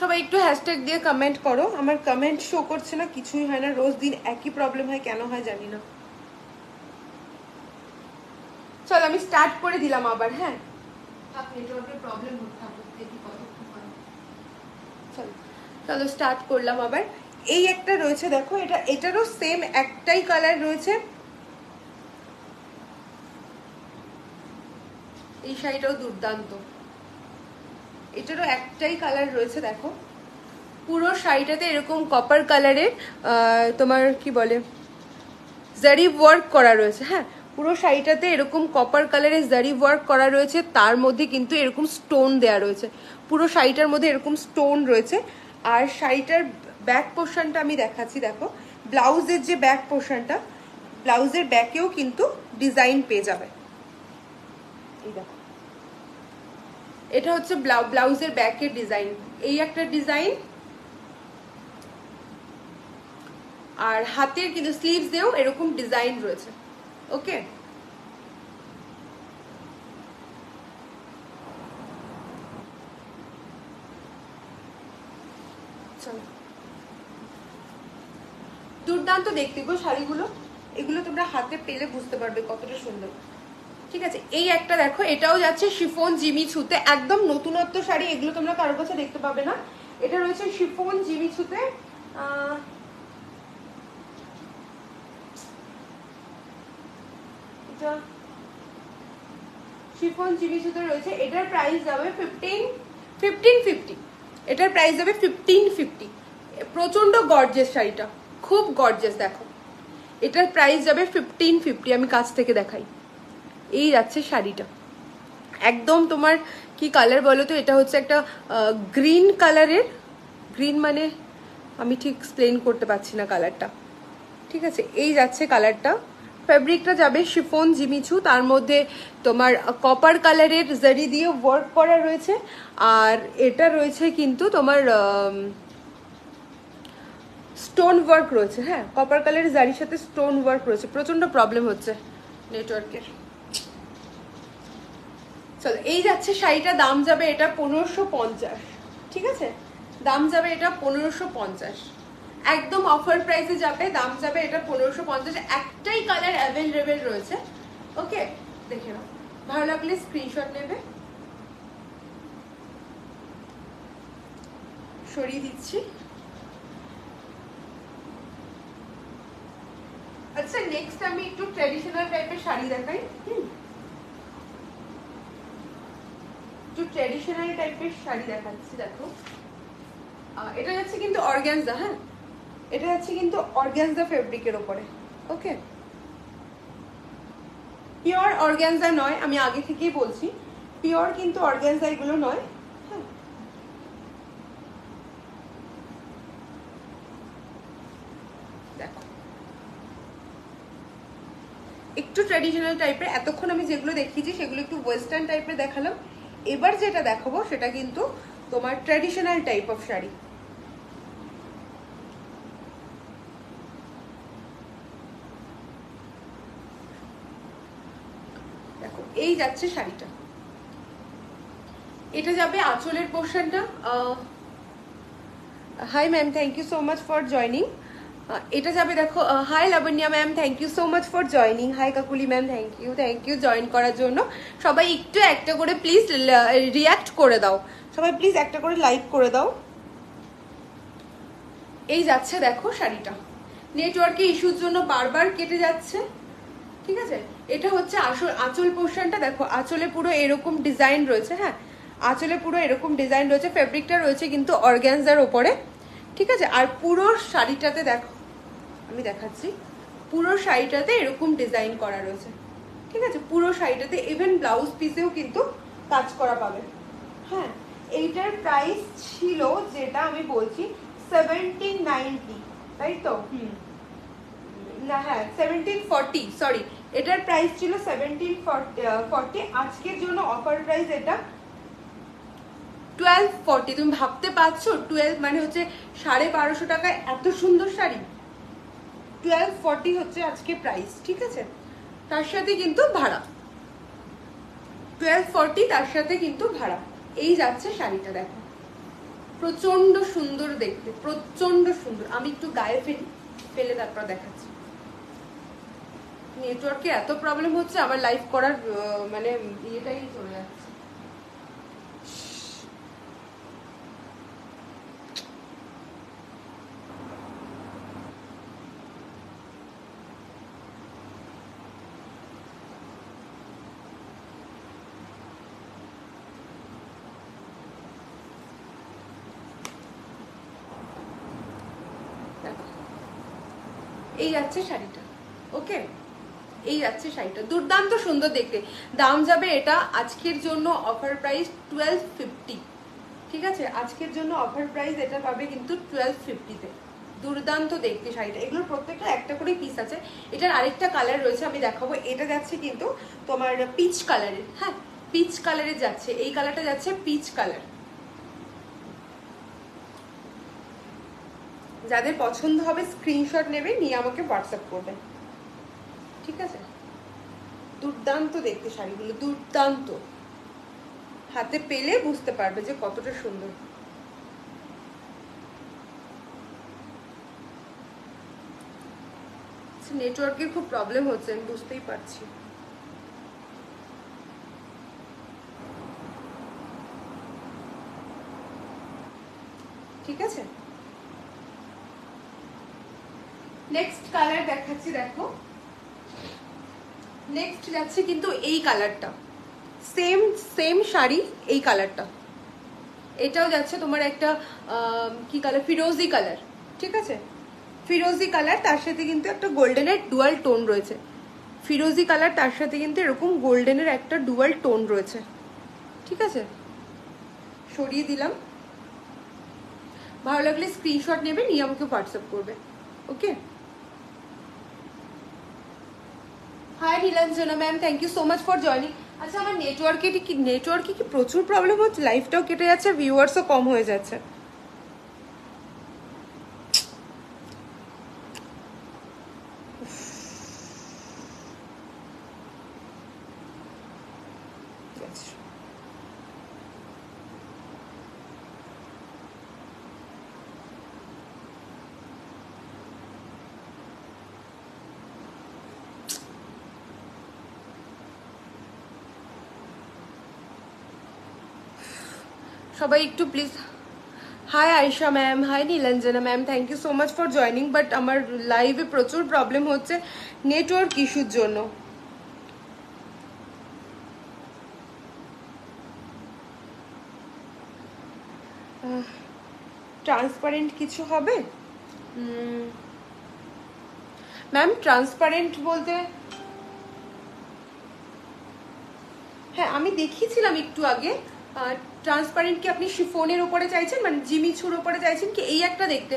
সবাই একটু হ্যাশট্যাগ দিয়ে কমেন্ট করো। আমার কমেন্ট শো করছে না, কিছুই হয় না, রোজ দিন একই প্রবলেম হয়, কেন হয় জানি না। চল আমি স্টার্ট করে দিলাম আবার। হ্যাঁ, নেটওয়ার্কের প্রবলেম হচ্ছে, দেখি কতক্ষণ হয়। চলো চলো স্টার্ট করলাম আবার। এই একটা রয়েছে দেখো, এটারও সেম একটাই কালার রয়েছে। এই শাড়িটাও দুর্দান্ত, এটারও একটাই কালার রয়েছে দেখো। পুরো শাড়িটাতে এরকম কপার কালারের তোমার কি বলে জারি ওয়ার্ক করা রয়েছে। হ্যাঁ, পুরো শাড়িটাতে এরকম কপার কালারের জারি ওয়ার্ক করা রয়েছে, তার মধ্যে কিন্তু এরকম স্টোন দেয়া রয়েছে। পুরো শাড়িটার মধ্যে এরকম স্টোন রয়েছে। আর শাড়িটার ব্যাক পোর্শনটা আমি দেখাচ্ছি দেখো, ব্লাউজের যে ব্যাক পোর্শনটা, ব্লাউজের ব্যাকেও কিন্তু ডিজাইন পেয়ে যাবে। এই দেখো, এটা হচ্ছে ব্লাউজের ব্যাকের ডিজাইন, এই একটা ডিজাইন। আর হাতের কিন্তু স্লিভস দিয়েও এরকম ডিজাইন রয়েছে। ওকে, দুর্দান্ত দেখতে গো শাড়িগুলো। এগুলো তোমরা হাতে পেলে বুঝতে পারবে কতটা সুন্দর। ঠিক আছে, এই একটা দেখো, এটাও যাচ্ছে শিফন জিমি ছুতে, একদম নতুনত্ব শাড়ি, এগুলো তোমরা কারোর কাছে দেখতে পাবে না। এটা রয়েছে শিফন জিমি ছুতে। এটা শিফন জিমি ছুতে রয়েছে, এটার প্রাইস যাবে 1550। এটার প্রাইস যাবে 1550। প্রচন্ড গর্জিয়াস শাড়িটা, খুব গর্জিয়াস। দেখো এটার প্রাইস যাবে 1550। আমি কাছ থেকে দেখাই, এই যাচ্ছে শাড়িটা। একদম তোমার কি কালার বলো তো, এটা হচ্ছে একটা গ্রিন কালারের, গ্রিন মানে আমি ঠিক এক্সপ্লেন করতে পারছি না কালারটা। ঠিক আছে, এই যাচ্ছে কালারটা। ফ্যাব্রিকটা যাবে শিফন জিমিচু, তার মধ্যে তোমার কপার কালারের জারি দিয়ে ওয়ার্ক করা রয়েছে। আর এটা রয়েছে কিন্তু তোমার স্টোন ওয়ার্ক রয়েছে। হ্যাঁ, কপার কালারের জারির সাথে স্টোন ওয়ার্ক রয়েছে। প্রচন্ড প্রবলেম হচ্ছে নেটওয়ার্কের। চলো, এই যাচ্ছে শাড়িটা, দাম যাবে এটা 1550। ঠিক আছে, দাম যাবে এটা 1550, একদম অফার প্রাইসে যাবে, দাম যাবে এটা 1550। একটাই কালার অ্যাভেলেবেল রয়েছে। ওকে, দেখে নাও, ভালো লাগলে স্ক্রিনশট নেবে। সরিয়ে দিচ্ছি। আচ্ছা, নেক্সট আমি একটু ট্র্যাডিশনাল টাইপের শাড়ি দেখাই। একটু ট্র্যাডিশনাল টাইপের শাড়ি দেখাচ্ছি দেখো। এটা যাচ্ছে কিন্তু অর্গানজা। হ্যাঁ, এটা যাচ্ছে কিন্তু অর্গানজা ফেব্রিকের ওপরে। ওকে, পিওর অর্গানজা নয়, আমি আগে থেকেই বলছি, পিওর কিন্তু অর্গানজা এগুলো নয়। হ্যাঁ, দেখো একটু ট্র্যাডিশনাল টাইপের। এতক্ষণ আমি যেগুলো দেখিয়েছি সেগুলো একটু ওয়েস্টার্ন টাইপের দেখালাম। এবার যেটা দেখাবো সেটা কিন্তু তোমার ট্র্যাডিশনাল টাইপ অফ শাড়ি। দেখো, এই যাচ্ছে শাড়িটা, এটা যাবে আঁচলের পোর্শনটা। Hi ma'am, thank you so much for joining. এটা যাবে দেখো, hi Labanya ma'am, thank you so much for joining. Hi Kakuli ma'am, thank you join করার জন্য। সবাই একটু একটা করে প্লিজ রিয়াক্ট করে দাও, সবাই প্লিজ একটা করে লাইক করে দাও। এই যাচ্ছে দেখো শাড়িটা, নেটওয়ার্কে ইস্যুর জন্য বারবার কেটে যাচ্ছে। ঠিক আছে, এটা হচ্ছে আঁচল পোর্শনটা। দেখো আঁচলে পুরো এরকম ডিজাইন রয়েছে। হ্যাঁ, আঁচলে পুরো এরকম ডিজাইন রয়েছে, ফেব্রিকটা রয়েছে কিন্তু অর্গানজার ওপরে। ঠিক আছে, আর পুরো শাড়িটাতে দেখো, আমি দেখাচ্ছি, পুরো শাড়িটাতে এরকম ডিজাইন করা রয়েছে। ঠিক আছে, পুরো শাড়িটাতে ইভেন ব্লাউজ পিসেও কিন্তু কাজ করা পাবে। হ্যাঁ, এইটার প্রাইস ছিল, যেটা আমি বলছি, 1790, তাই তো? না, হ্যাঁ 1740, সরি, এটার প্রাইস ছিল 1740। আজকের জন্য অফার প্রাইস এটা 1240। তুমি ভাবতে পারছো 12 মানে হচ্ছে 1250 টাকায় এত সুন্দর শাড়ি। 1240 হচ্ছে আজকে প্রাইস। ঠিক আছে, তার সাথে কিন্তু ভাড়া 1240, তার সাথে কিন্তু ভাড়া। এই যাচ্ছে শাড়িটা, দেখো প্রচন্ড সুন্দর দেখতে, প্রচন্ড সুন্দর। আমি একটু গায়ে ফেলে তারপর দেখাচ্ছি। নেটওয়ার্কে এত প্রবলেম হচ্ছে, আমার লাইভ করার মানে ইয়েটাই চলে যাচ্ছে। এই যাচ্ছে শাড়িটা, ওকে, এই যাচ্ছে শাড়িটা, দুর্দান্ত সুন্দর দেখতে। দাম যাবে এটা আজকের জন্য অফার প্রাইস 1250, ঠিক আছে? আজকের জন্য অফার প্রাইস এটা পাবে কিন্তু 1250-তে। দুর্দান্ত দেখতে শাড়িটা। এগুলোর প্রত্যেকটা একটা করে পিস আছে। এটার আরেকটা কালার রয়েছে, আমি দেখাবো। এটা যাচ্ছে কিন্তু তোমার পিচ কালারের, হ্যাঁ পিচ কালারের যাচ্ছে, এই কালারটা যাচ্ছে পিচ কালার। যাদের পছন্দ হবে স্ক্রিনশট নেবে, নিয়ে আমাকে হোয়াটসঅ্যাপ করবে, ঠিক আছে? দুর্দান্ত দেখতে শাড়িগুলো, দুর্দান্ত। হাতে পেলে বুঝতে পারবে যে কতটা সুন্দর। নেটওয়ার্কের খুব প্রবলেম হচ্ছে, আমি বুঝতেই পারছি। ঠিক আছে, নেক্সট কালার দেখাচ্ছি, দেখো। নেক্সট যাচ্ছে কিন্তু এই কালারটা, সেম সেম শাড়ি, এই কালারটা। এটাও যাচ্ছে তোমার একটা কি কালার, ফিরোজি কালার, ঠিক আছে? ফিরোজি কালার, তার সাথে কিন্তু একটা গোল্ডেনের ডুয়াল টোন রয়েছে। ফিরোজি কালার, তার সাথে কিন্তু এরকম গোল্ডেনের একটা ডুয়াল টোন রয়েছে, ঠিক আছে? সরিয়ে দিলাম। ভালো লাগলে স্ক্রিনশট নেবে, নিয়ে আমাকে হোয়াটসঅ্যাপ করবে, okay? Hi Nilanjana ma'am, thank you so much for joining. আচ্ছা, আমার নেটওয়ার্কে কি প্রচুর প্রবলেম হচ্ছে? লাইভটাও কেটে যাচ্ছে, ভিউয়ার্সও কম হয়ে যাচ্ছে। সবাই একটু please. Hi Ayesha ma'am, hi Nilanjana ma'am, thank you so much for joining. But আমার লাইভে প্রচুর প্রবলেম হচ্ছে নেটওয়ার্ক ইস্যুর জন্য। ট্রান্সপারেন্ট কিছু হবে ম্যাম? ট্রান্সপারেন্ট বলতে, হ্যাঁ আমি দেখিয়েছিলাম একটু আগে। ট্রান্সপারেন্ট কি আপনি শিফনের উপরে চাইছেন, মানে জিমিচুর উপরে চাইছেন কি? এই একটা দেখতে,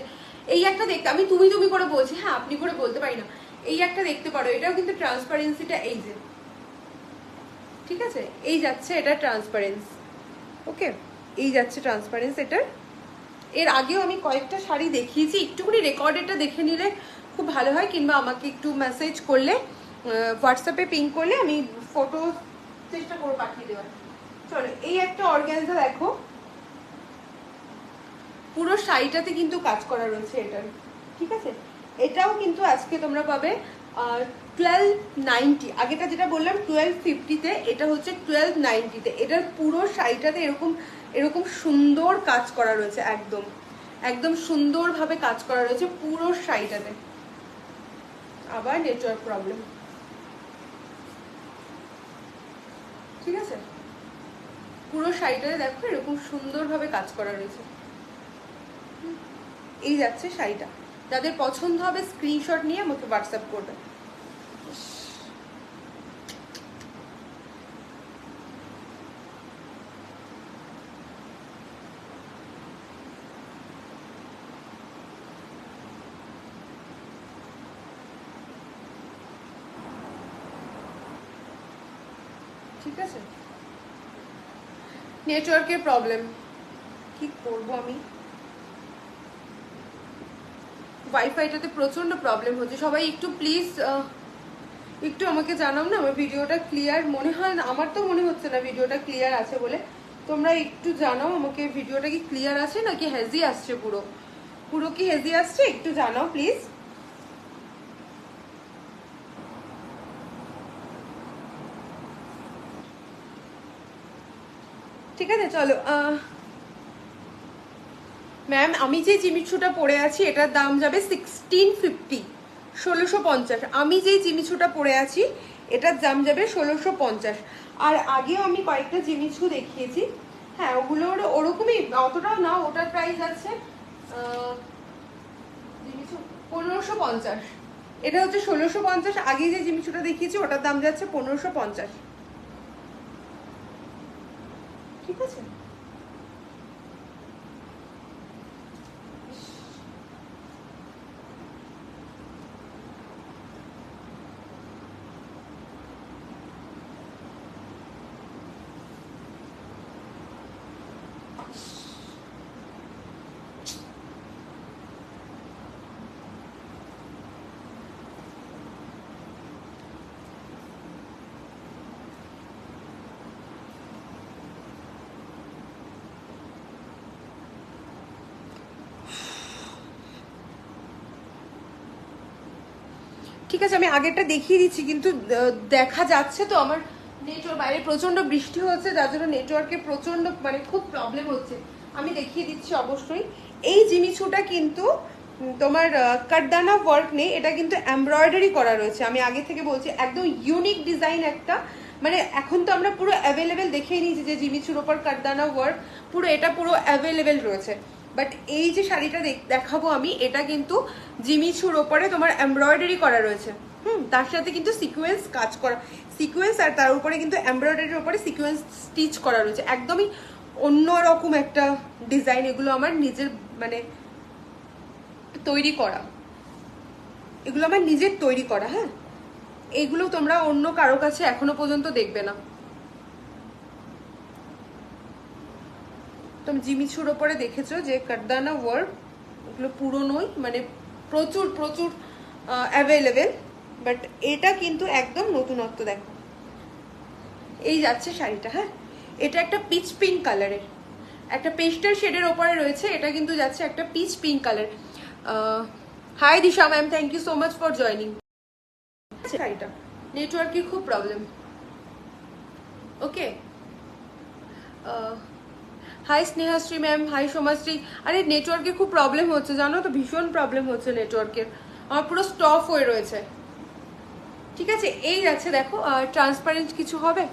এই একটা দেখতে, আমি তুমি করে বলছি, হ্যাঁ আপনি করে বলতে পারি না। এই একটা দেখতে পারো, এটাও কিন্তু ট্রান্সপারেন্সিটা এই যে, ঠিক আছে? এই যাচ্ছে এটা ট্রান্সপারেন্স, ওকে? এই যাচ্ছে ট্রান্সপারেন্স এটার। এর আগেও আমি কয়েকটা শাড়ি দেখিয়েছি, একটুখানি রেকর্ডেডটা দেখে নিলে খুব ভালো হয়, কিংবা আমাকে একটু মেসেজ করলে, হোয়াটসঅ্যাপে পিং করলে আমি ফটো চেষ্টা করবো পাঠিয়ে দেওয়ার। চলো, এই একটা অর্গানজা দেখো, পুরো শাড়িটাতে কিন্তু কাজ করা রয়েছে এটার, ঠিক আছে? এটাও কিন্তু আজকে তোমরা পাবে 1290। আগেটা যেটা বললাম 1250-তে, এটা হচ্ছে 1290-তে। এটার পুরো শাড়িটাতে এরকম এরকম সুন্দর কাজ করা রয়েছে, একদম একদম সুন্দরভাবে কাজ করা রয়েছে পুরো শাড়িটাতে। আবার নেটওয়ার্ক প্রবলেম, ঠিক আছে? পুরো শাড়িটাতে দেখো এরকম সুন্দরভাবে কাজ করা রয়েছে। এই যাচ্ছে শাড়িটা। যাদের পছন্দ হবে স্ক্রিনশট নিয়ে আমাকে হোয়াটসঅ্যাপ করবে। ঠিক আছে, নেটওয়ার্কের প্রবলেম, কি করবো আমি? ওয়াইফাইটাতে প্রচন্ড প্রবলেম হচ্ছে। সবাই একটু প্লিজ একটু আমাকে জানাও না, আমার ভিডিওটা ক্লিয়ার মনে হয় না, আমার তো মনে হচ্ছে না ভিডিওটা ক্লিয়ার আছে বলে। তোমরা একটু জানাও আমাকে ভিডিওটা কি ক্লিয়ার আছে নাকি হেজি আসছে, পুরো পুরো কি হেজি আসছে একটু জানাও প্লিজ। ঠিক আছে চলো। ম্যাম আমি যে জিমিচুটা পরে আছি এটার দাম যাবে 1650, 1650। আমি যে জিমিচুটা পরে আছি এটার দাম যাবে 1650। আর আগেও আমি কয়েকটা জিমিচু দেখিয়েছি, হ্যাঁ ওগুলোর ওরকমই, অতটাও না, ওটার প্রাইস আছে 1550। এটা হচ্ছে 1650। আগে যে জিমিচুটা দেখিয়েছি ওটার দাম যাচ্ছে 1550। ঠিক আছে। ঠিক আছে, আমি আগেরটা দেখিয়ে দিচ্ছি, কিন্তু দেখা যাচ্ছে তো আমার নেটওয়ার্ক, বাইরে প্রচন্ড বৃষ্টি হচ্ছে যার জন্য নেটওয়ার্কে প্রচন্ড মানে খুব প্রবলেম হচ্ছে। আমি দেখিয়ে দিচ্ছি অবশ্যই। এই জিনিসটা কিন্তু তোমার কাটদানা ওয়ার্ক নেই, এটা কিন্তু এমব্রয়ডারি করা রয়েছে। আমি আগে থেকে বলছি একদম ইউনিক ডিজাইন একটা, মানে এখন তো আমরা পুরো অ্যাভেলেবেল দেখেই নিয়েছি যে জিমিচুর ওপর কাটদানা ওয়ার্ক, পুরো এটা পুরো অ্যাভেলেবেল রয়েছে। বাট এই যে শাড়িটা দেখাবো আমি, এটা কিন্তু জিমিচুর ওপরে তোমার এমব্রয়ডারি করা রয়েছে। তার সাথে কিন্তু সিকোয়েন্স কাজ করা, সিকোয়েন্স, আর তার উপরে কিন্তু এমব্রয়ডারির উপরে সিকোয়েন্স স্টিচ করা রয়েছে। একদমই অন্যরকম একটা ডিজাইন। এগুলো আমার নিজের মানে তৈরি করা, এগুলো আমার নিজের তৈরি করা। হ্যাঁ, এগুলো তোমরা অন্য কারো কাছে এখনো পর্যন্ত দেখবে না। তুমি জিমিচুর ওপরে দেখেছো যে কাটদানা ওয়ার্ক, ওগুলো পুরনোই, মানে প্রচুর প্রচুর অ্যাভেলেবেল। বাট এটা কিন্তু একদম নতুনত্ব। দেখো এই যাচ্ছে শাড়িটা। হ্যাঁ, এটা একটা পিচ পিঙ্ক কালারের, একটা পেস্টাল শেডের ওপরে রয়েছে। এটা কিন্তু যাচ্ছে একটা peach pink colour. Hi Disha ma'am, thank you so much for joining. শাড়িটা নেটওয়ার্কের খুব problem. Okay, hi Snehashree ma'am, hi Somashree. আরে নেটওয়ার্কের খুব প্রবলেম হচ্ছে জানো তো, ভীষণ প্রবলেম হচ্ছে নেটওয়ার্কের, আমার পুরো স্টপ হয়ে রয়েছে। ঠিক আছে, এই যাচ্ছে দেখো। ট্রান্সপারেন্ট কিছু হবে।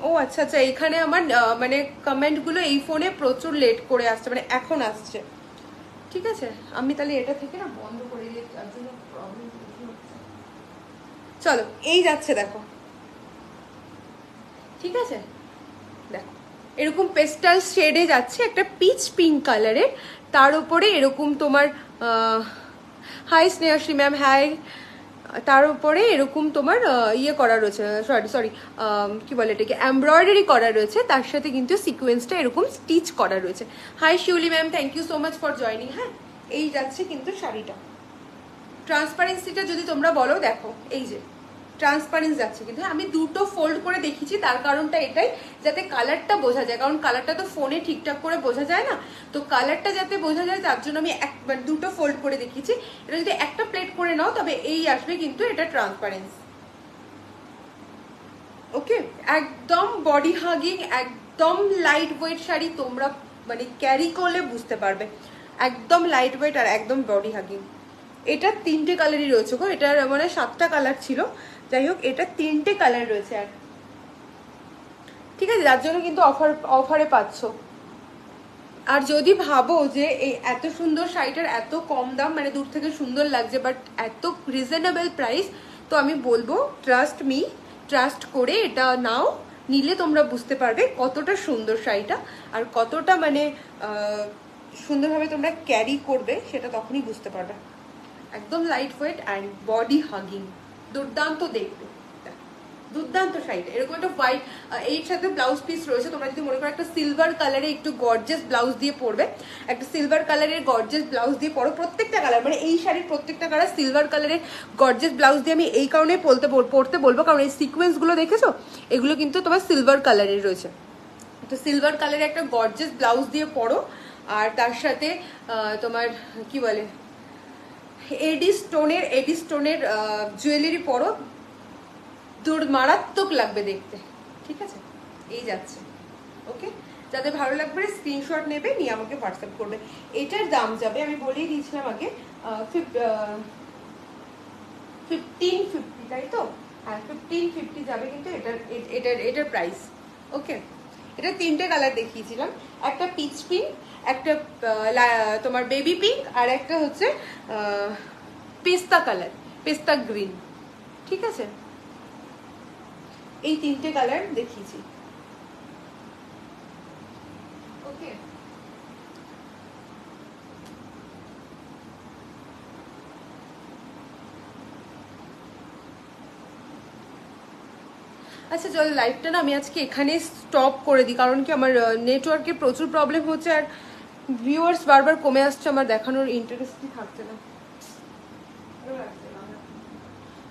ও আচ্ছা আচ্ছা, এখানে আমার মানে কমেন্টগুলো এই ফোনে প্রচুর লেট করে আসছে, মানে এখন আসছে। ঠিক আছে, আমি তাহলে এটা থেকে না বন্ধ করে দিই, তার জন্য প্রবলেম হচ্ছে। চলো এই যাচ্ছে দেখো। ঠিক আছে, দেখো এরকম পেস্টাল শেডে যাচ্ছে, একটা পিচ পিঙ্ক কালারের, তার উপরে এরকম তোমার হাই স্নেহাশ্রী ম্যাম, হাই। তার উপরে এরকম তোমার ইয়ে করা রয়েছে, সরি কি বলে এটাকে, এমব্রয়ডারি করা রয়েছে, তার সাথে কিন্তু সিকোয়েন্সটা এরকম স্টিচ করা রয়েছে। Hi Shiuli ma'am, thank you so much for joining. হ্যাঁ, এই যাচ্ছে কিন্তু শাড়িটা। ট্রান্সপারেন্সিটা যদি তোমরা বলো, দেখো এই যে ট্রান্সপারেন্স যাচ্ছে, কিন্তু আমি দুটো ফোল্ড করে দেখিয়েছি, তার কারণটা এটাই যাতে কালারটা বোঝা যায়, কারণ কালারটা তো ফোনে ঠিকঠাক করে বোঝা যায় না, তো কালারটা যাতে বোঝা যায় তার জন্য আমি দুটো ফোল্ড করে দেখিয়েছি। এটা যদি একটা প্লেট করে নাও তবে এই আসবে কিন্তু এটা ট্রান্সপারেন্স। ওকে, একদম বডি হাগিং, একদম লাইট ওয়েট শাড়ি, তোমরা মানে ক্যারি করলে বুঝতে পারবে, একদম লাইট ওয়েট আর একদম বডি হাগিং। এটা 3টে কালারই রয়েছে গো, এটার মানে 7টা কালার ছিল, যাই হোক এটা 3টে কালার রয়েছে। আর ঠিক আছে, যার জন্য কিন্তু অফারে পাচ্ছ। আর যদি ভাবো যে এই এত সুন্দর শাড়িটার এত কম দাম, মানে দূর থেকে সুন্দর লাগছে বাট এত রিজনেবল প্রাইস, তো আমি বলবো ট্রাস্ট মি, ট্রাস্ট করে এটা নাও, নিলে তোমরা বুঝতে পারবে কতটা সুন্দর শাড়িটা, আর কতটা মানে সুন্দরভাবে তোমরা ক্যারি করবে সেটা তখনই বুঝতে পারবে। একদম light weight and body hugging, দুর্দান্ত দেখতে, দুর্দান্ত শাড়িটা। এরকম একটা হোয়াইট, এর সাথে ব্লাউজ পিস রয়েছে। তোমরা যদি মনে করো একটা সিলভার কালারে একটু গর্জেস ব্লাউজ দিয়ে পরবে, একটা সিলভার কালারের গর্জেস ব্লাউজ দিয়ে পরো, প্রত্যেকটা কালার, মানে এই শাড়ির প্রত্যেকটা কালার সিলভার কালারের গর্জেস ব্লাউজ দিয়ে আমি এই কারণে পরতে বলবো, কারণ এই সিকোয়েন্সগুলো দেখেছো, এগুলো কিন্তু তোমার সিলভার কালারের রয়েছে। তো সিলভার কালারের একটা গর্জিয়াস ব্লাউজ দিয়ে পরো, আর তার সাথে তোমার কি বলে এডি স্টোনের জুয়েলারি পরো, মারাত্মক লাগবে দেখতে। ঠিক আছে, এই যাচ্ছে। ওকে, যাদের ভালো লাগবে স্ক্রিনশট নেবে, নিয়ে আমাকে হোয়াটসঅ্যাপ করবে। এটার দাম যাবে, আমি বলেই দিয়েছিলাম আগে, 1550, তাই তো? হ্যাঁ, 1550 যাবে কিন্তু এটার প্রাইস। ওকে, এটা 3টে কালার দেখিয়েছিলাম, একটা পিচ পিঙ্ক, একটা তোমার বেবি পিঙ্ক, আর একটা হচ্ছে পেস্তা কালার, পেস্তা গ্রিন। ঠিক আছে, এই 3টে কালার দেখিয়েছি। ওকে, আচ্ছা চলো, লাইভটা না আমি আজকে এখানে স্টপ করে দিই, কারণ কি আমার নেটওয়ার্কের প্রচুর প্রবলেম হচ্ছে, আর ভিউয়ার্স বারবার কমে আসছে, আমার দেখানোর ইন্টারেস্টই থাকছে না।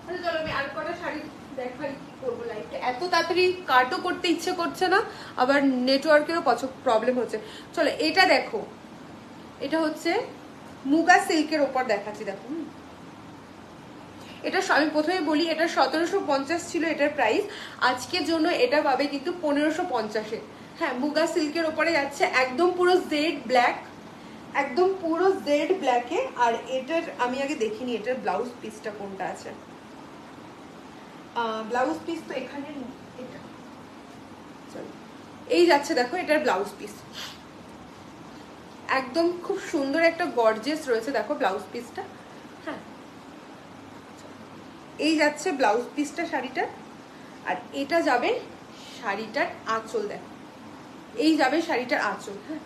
আচ্ছা চলো, আমি আর কটা শাড়ি দেখাই, কি করবো লাইভটা এত তাড়াতাড়ি কাটও করতে ইচ্ছে করছে না, আবার নেটওয়ার্কেরও প্রবলেম হচ্ছে। চলো এটা দেখো, এটা হচ্ছে মুগা সিল্কের ওপর দেখাচ্ছি, দেখো। এটা আমি প্রথমে বলি, এটা 1750 ছিল এটার প্রাইস, আজকের জন্য এটা পাবে কিন্তু 1550-এ। হ্যাঁ, মুগা সিল্কের ওপরে যাচ্ছে, একদম পুরো জেড ব্ল্যাক, একদম পুরো জেড ব্ল্যাকে। আর এটার আমি আগে দেখিনি এটার ব্লাউজ পিসটা কোনটা আছে। ব্লাউজ পিস তো এখানে, এটা এই যাচ্ছে, দেখো এটার ব্লাউজ পিস একদম খুব সুন্দর একটা গর্জিয়াস রয়েছে, দেখো ব্লাউজ পিসটা। হ্যাঁ, এই যাচ্ছে ব্লাউজ পিসটা শাড়িটার, আর এটা যাবে শাড়িটার আঁচল, দেখো এই যাবে শাড়িটার আঁচল। হ্যাঁ,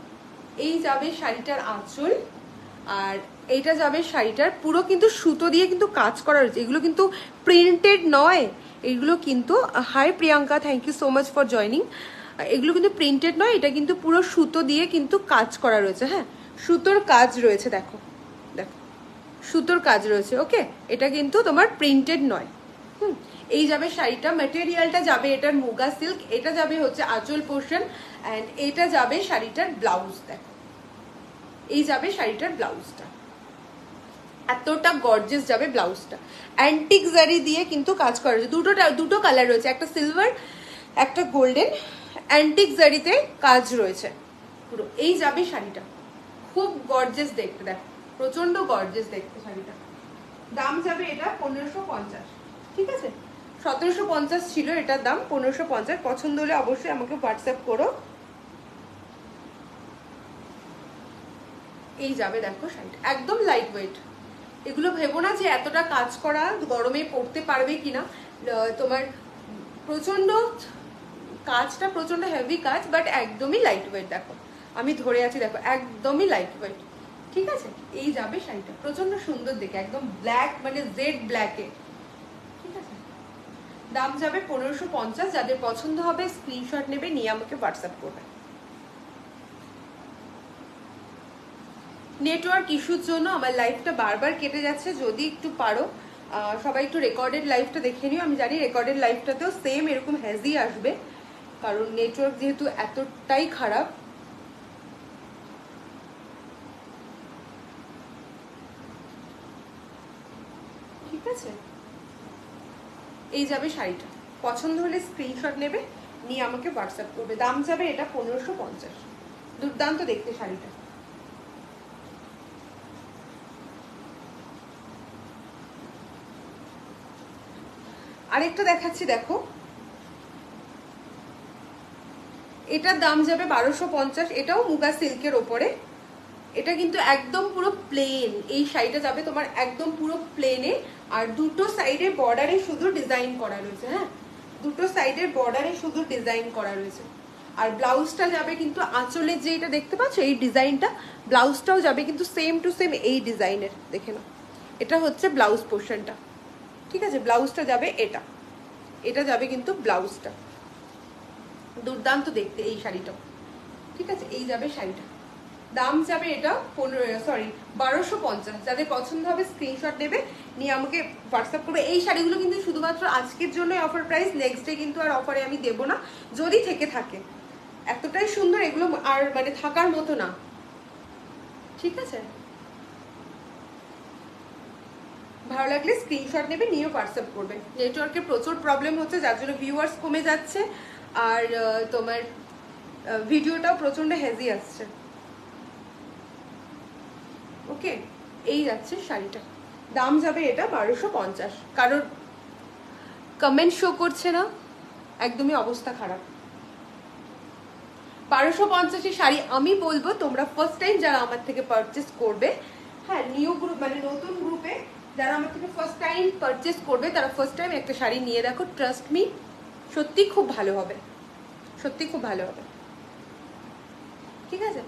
এই যাবে শাড়িটার আঁচল, আর এইটা যাবে শাড়িটার পুরো কিন্তু সুতো দিয়ে কিন্তু কাজ করা রয়েছে, এগুলো কিন্তু প্রিন্টেড নয়, এগুলো কিন্তু, hi Priyanka, thank you so much for joining. এগুলো কিন্তু প্রিন্টেড নয়, এটা কিন্তু পুরো সুতো দিয়ে কিন্তু কাজ করা রয়েছে। হ্যাঁ, সুতোর কাজ রয়েছে, দেখো দেখো সুতোর কাজ রয়েছে। ওকে, এটা কিন্তু তোমার প্রিন্টেড নয়। এই যাবে শাড়িটা, ম্যাটেরিয়ালটা যাবে এটার মুগা সিল্ক, এটা যাবে হচ্ছে আঁচল পোর্শন, অ্যান্ড এটা যাবে শাড়িটার ব্লাউজ, দেখো এই যাবে শাড়িটার ব্লাউজটা, এতটা গর্জিয়াস যাবে ব্লাউজটা। অ্যান্টিক জারি দিয়ে কিন্তু কাজ করা রয়েছে, দুটো কালার রয়েছে, একটা সিলভার একটা গোল্ডেন, অ্যান্টিক জারিতে কাজ রয়েছে পুরো। এই যাবে শাড়িটা, খুব গর্জিয়াস দেখতে, দেখো প্রচন্ড গর্জিয়াস দেখতে শাড়িটা। দাম যাবে এটা 1550। ঠিক আছে, 1750 ছিল এটার দাম, 1550। পছন্দ হলে অবশ্যই আমাকে হোয়াটসঅ্যাপ করো। এই যাবে দেখো শাড়িটা, একদম লাইট ওয়েট। এগুলো ভেবো না যে এতটা কাজ করা গরমে পরতে পারবে কিনা, তোমার প্রচন্ড কাজটা, প্রচন্ড হেভি কাজ, বাট একদমই লাইট ওয়েট। দেখো আমি ধরে আছি, দেখো একদমই লাইট ওয়েট। ঠিক আছে, এই যাবে শাড়িটা, প্রচন্ড সুন্দর দেখে, একদম ব্ল্যাক, মানে জেড ব্ল্যাকে। ঠিক আছে, দাম যাবে 1550। যাদের পছন্দ হবে স্ক্রিনশট নেবে, নিয়ে আমাকে হোয়াটসঅ্যাপ করবে। নেটওয়ার্ক ইস্যুর জন্য আমার লাইভটা বারবার কেটে যাচ্ছে, যদি একটু পারো সবাই একটু রেকর্ডেড লাইভটা দেখে নিও। আমি জানি রেকর্ডেড লাইভটাতেও সেম এরকম হ্যাজি আসবে, কারণ নেটওয়ার্ক যেহেতু এতটাই খারাপ। ঠিক আছে, এই যাবে শাড়িটা, পছন্দ হলে স্ক্রিনশট নেবে, নিয়ে আমাকে হোয়াটসঅ্যাপ করবে। দাম যাবে এটা 1550। দুর্দান্ত দেখতে শাড়িটা। আরেকটা দেখাচ্ছি, দেখো এটার দাম যাবে 1250, এটাও মুগা সিল্কের ওপরে। এটা কিন্তু একদম পুরো প্লেন, এই শাড়িটা যাবে তোমার একদম পুরো প্লেনে, আর দুটো সাইডে বর্ডারে শুধু ডিজাইন করা রয়েছে। হ্যাঁ, দুটো সাইডের বর্ডারে শুধু ডিজাইন করা রয়েছে। আর ব্লাউজটা যাবে কিন্তু আঁচলের যে এটা দেখতে পাচ্ছ এই ডিজাইনটা, ব্লাউজটাও যাবে কিন্তু সেম টু সেম এই ডিজাইনের, দেখে নাও। এটা হচ্ছে ব্লাউজ পোর্শনটা। ঠিক আছে, ব্লাউজটা যাবে এটা, এটা যাবে কিন্তু ব্লাউজটা। দুর্দান্ত দেখতে এই শাড়িটা। ঠিক আছে, এই যাবে শাড়িটা, দাম যাবে এটা 1250। যাদের পছন্দ হবে স্ক্রিনশট নেবে, নিয়ে আমাকে হোয়াটসঅ্যাপ করবে। এই শাড়িগুলো কিন্তু শুধুমাত্র আজকের জন্য অফার প্রাইস, নেক্সট ডে কিন্তু আর অফারে আমি দেবো না, যদি থেকে থাকে। এতটাই সুন্দর, এগুলো আর মানে থাকার মতো না, ঠিক আছে? ভালো লাগলে স্ক্রিনশট নেবে, নিয়েও হোয়াটসঅ্যাপ করবে। নেটওয়ার্কের প্রচুর প্রবলেম হচ্ছে, যার জন্য ভিউয়ার্স কমে যাচ্ছে, আর তোমার ভিডিওটাও প্রচন্ড হেভি আসছে। ওকে, এই যাচ্ছে শাড়িটা, দাম যাবে এটা 1250। কারোর কমেন্ট শো করছে না, একদমই অবস্থা খারাপ। 1250 শাড়ি আমি বলবো তোমরা ফার্স্ট টাইম যারা আমার থেকে পারচেস করবে, হ্যাঁ নিউ গ্রুপ মানে নতুন গ্রুপে যারা আমার থেকে ফার্স্ট টাইম পারচেস করবে, তারা ফার্স্ট টাইম একটা শাড়ি নিয়ে দেখো, ট্রাস্ট মি, সত্যি খুব ভালো হবে, সত্যি খুব ভালো হবে, ঠিক আছে?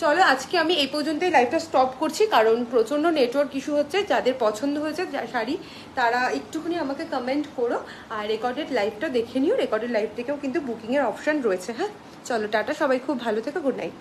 চলো আজকে আমি এই পর্যন্তই লাইভটা স্টপ করছি, কারণ প্রচণ্ড নেটওয়ার্ক ইস্যু হচ্ছে। যাদের পছন্দ হয়েছে শাড়ি তারা একটুখানি আমাকে কমেন্ট করো, আর রেকর্ডেড লাইভটা দেখে নিও, রেকর্ডেড লাইভ থেকেও কিন্তু বুকিংয়ের অপশান রয়েছে। হ্যাঁ চলো টাটা, সবাই খুব ভালো থেকো, গুড নাইট।